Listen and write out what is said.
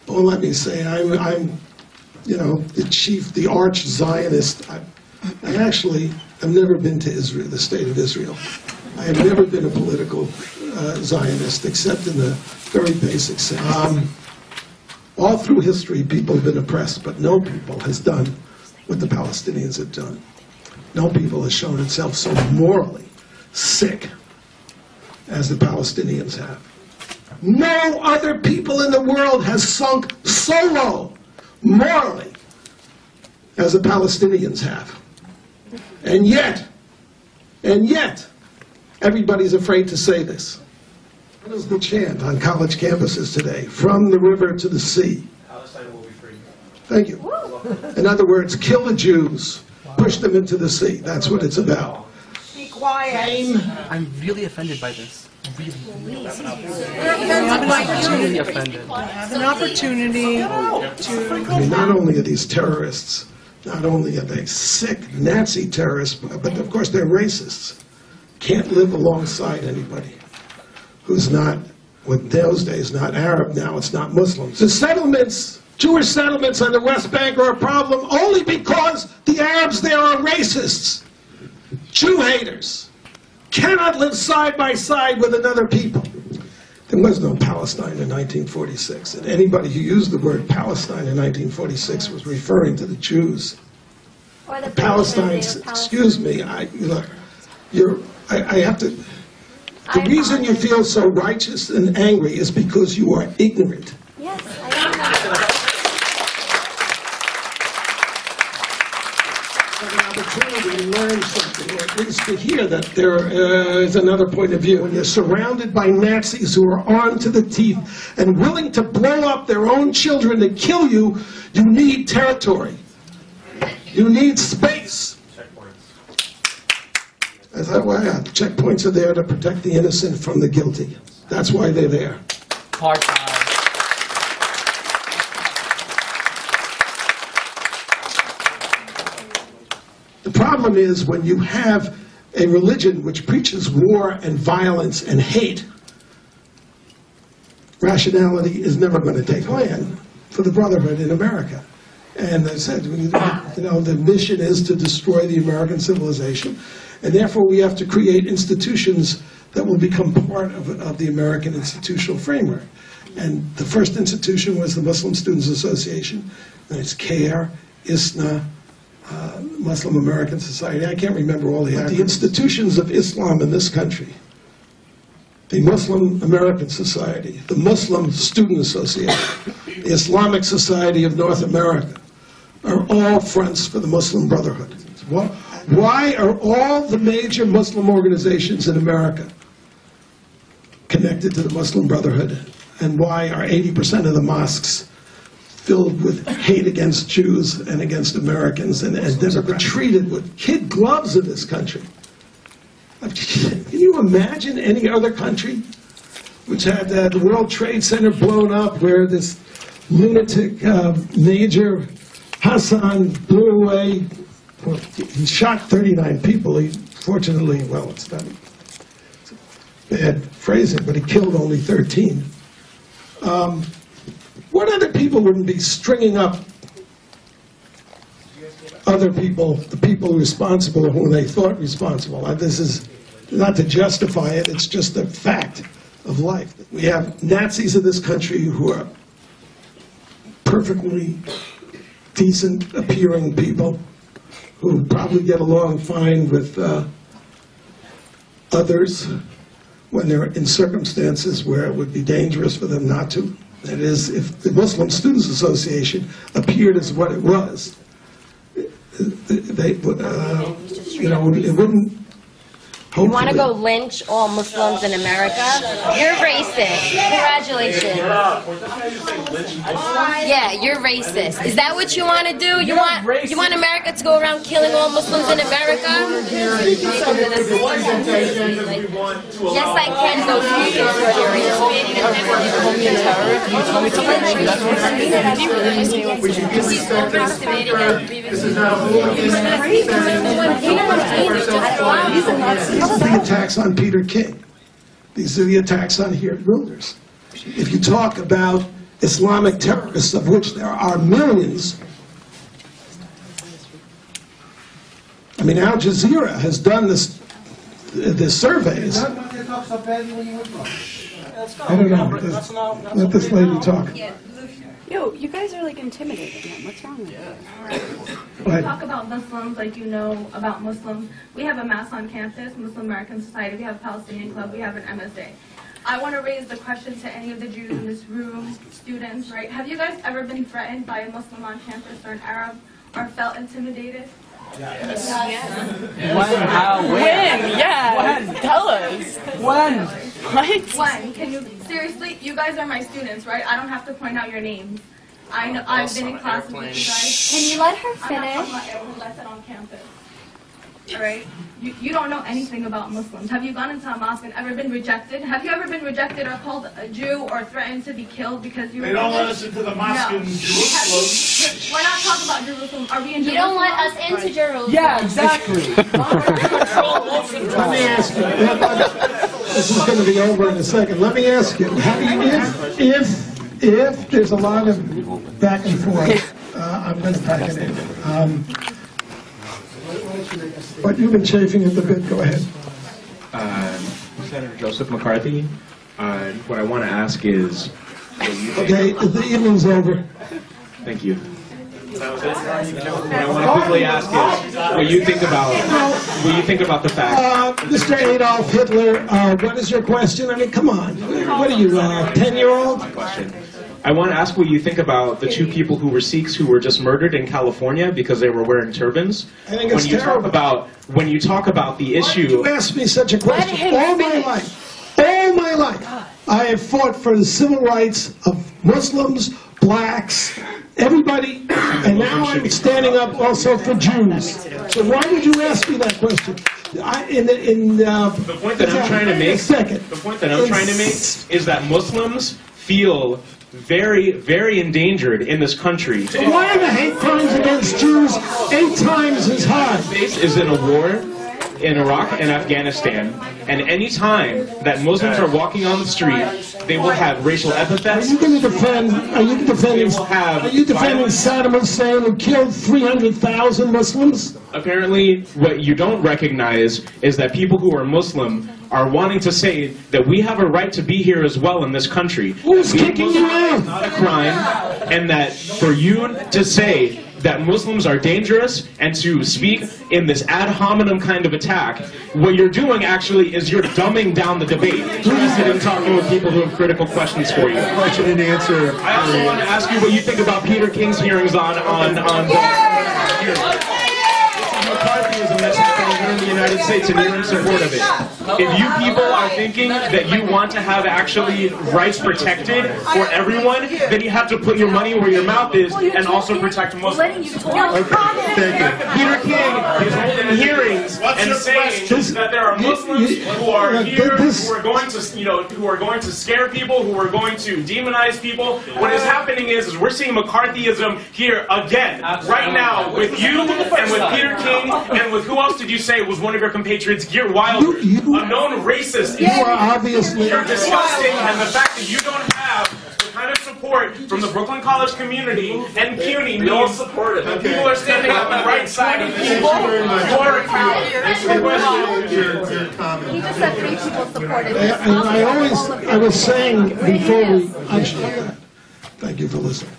Well, let me say, I'm the arch Zionist. I actually have never been to Israel, the state of Israel. I have never been a political Zionist, except in the very basic sense. All through history, people have been oppressed, but no people has done what the Palestinians have done. No people has shown itself so morally sick as the Palestinians have. No other people in the world has sunk so low morally as the Palestinians have. And yet, everybody's afraid to say this. What is the chant on college campuses today? From the river to the sea. Palestine will be free. Thank you. In other words, kill the Jews, push them into the sea. That's what it's about. Be quiet. I'm really offended by this. Really offended. Have an opportunity to... I mean, not only are these terrorists, not only are they sick Nazi terrorists, but of course they're racists. Can't live alongside anybody who's not, with those days, not Arab, now it's not Muslims. The settlements, Jewish settlements on the West Bank are a problem only because the Arabs there are racists, Jew haters. Cannot live side by side with another people. There was no Palestine in 1946, and anybody who used the word Palestine in 1946 was referring to the Jews. Or the Palestine, excuse me, I have to, the reason you feel so righteous and angry is because you are ignorant. Yes, I am. An opportunity to learn something, or at least to hear that there is another point of view. When you're surrounded by Nazis who are armed to the teeth and willing to blow up their own children to kill you, you need territory. You need space. That's why checkpoints are there to protect the innocent from the guilty. That's why they're there. The problem is when you have a religion which preaches war and violence and hate, rationality is never going to take land for the Brotherhood in America. And they said, the mission is to destroy the American civilization, and therefore we have to create institutions that will become part of the American institutional framework. And the first institution was the Muslim Students Association, and it's CARE, ISNA, Muslim American Society. I can't remember all the acronyms. The institutions of Islam in this country, the Muslim American Society, the Muslim Student Association, the Islamic Society of North America, are all fronts for the Muslim Brotherhood. Why are all the major Muslim organizations in America connected to the Muslim Brotherhood? And why are 80% of the mosques filled with hate against Jews and against Americans and never been treated with kid gloves in this country? Can you imagine any other country which had the World Trade Center blown up, where this lunatic Major Hassan blew away? Well, he shot 39 people. He fortunately, well, it's not bad phrasing, but he killed only 13. What other people wouldn't be stringing up other people, the people responsible who they thought responsible? This is not to justify it, it's just a fact of life. We have Nazis in this country who are perfectly decent appearing people who probably get along fine with others when they're in circumstances where it would be dangerous for them not to. That is, if the Muslim Students Association appeared as what it was, they would, it wouldn't. You want to go lynch all Muslims in America? You're racist. Congratulations. Yeah, you're racist. Is that what you want to do? You want America to go around killing all Muslims in America? Yes, I can go These are the attacks on Peter King. These are the attacks on Geert Wilders. If you talk about Islamic terrorists, of which there are millions. I mean, Al Jazeera has done the surveys. I don't know. Let this lady talk. Yo, you guys are like intimidating him. What's wrong with you? When we talk about Muslims, like you know about Muslims, we have a mass on campus, Muslim American Society, we have a Palestinian Club, we have an MSA. I want to raise the question to any of the Jews in this room, students, right? Have you guys ever been threatened by a Muslim on campus or an Arab, or felt intimidated? Yes. When? How? When? Yeah. When? Tell us. When? What? When? Can you, seriously, you guys are my students, right? I don't have to point out your names. I know, I've been in classes with you guys. Can you let her I'm not talking finish? about everyone that's on campus. All right? You don't know anything about Muslims. Have you gone into a mosque and ever been rejected? Have you ever been rejected or called a Jew or threatened to be killed because you were They don't let us into the mosque in Jerusalem. We're not talking about Jerusalem. Are we in Jerusalem? You don't let us into Jerusalem. Yeah, exactly. Let me ask you. This is going to be over in a second. Let me ask you. If there's a lot of back and forth, I'm going to pack it in. But you've been chafing at the bit. Go ahead. Senator Joseph McCarthy, what I want to ask is... Okay, the evening's over. Thank you. What I want to quickly ask is, what you think about the fact... Mr. Adolf Hitler, what is your question? I mean, come on. What are you, 10-year-old? My question. I want to ask what you think about the two people who were Sikhs who were just murdered in California because they were wearing turbans. I think it's terrible. When you talk about the issue... Why did you ask me such a question? All my life, I have fought for the civil rights of Muslims, blacks, everybody, and now I'm standing up also for Jews. So why would you ask me that question? The point that I'm trying to make is that Muslims feel very, very endangered in this country. So why are the hate crimes against Jews 8 times as high? Base is in a war in Iraq and Afghanistan, and any time that Muslims are walking on the street, they will have racial epithets. Are you going to defend? Are you defending Saddam Hussein who killed 300,000 Muslims? Apparently, what you don't recognize is that people who are Muslim are wanting to say that we have a right to be here as well in this country. Who's kicking you out? It's not a crime, and that for you to say that Muslims are dangerous and to speak in this ad hominem kind of attack, what you're doing actually is you're dumbing down the debate. Interested in talking with people who have critical questions for you. Question and answer. I also want to ask you what you think about Peter King's hearings on McCarthyism that's happening here in the United States, and you're in support of it. If you people are thinking that you want to have actually rights protected for everyone, then you have to put your money where your mouth is and also protect Muslims. Peter King is holding hearings and saying that there are Muslims who are here, who are going to, who are going to scare people, who are going to demonize people. What is happening is we're seeing McCarthyism here again, right now, with you and with Peter King and with who else did you say was one of your compatriots, Geert Wilder, a known racist. You are obviously... You're disgusting, and the fact that you don't have the kind of support from the Brooklyn College community and CUNY means that people are standing on the right side of this issue. He just said 3 people supported this. I was saying before we... Thank you for listening.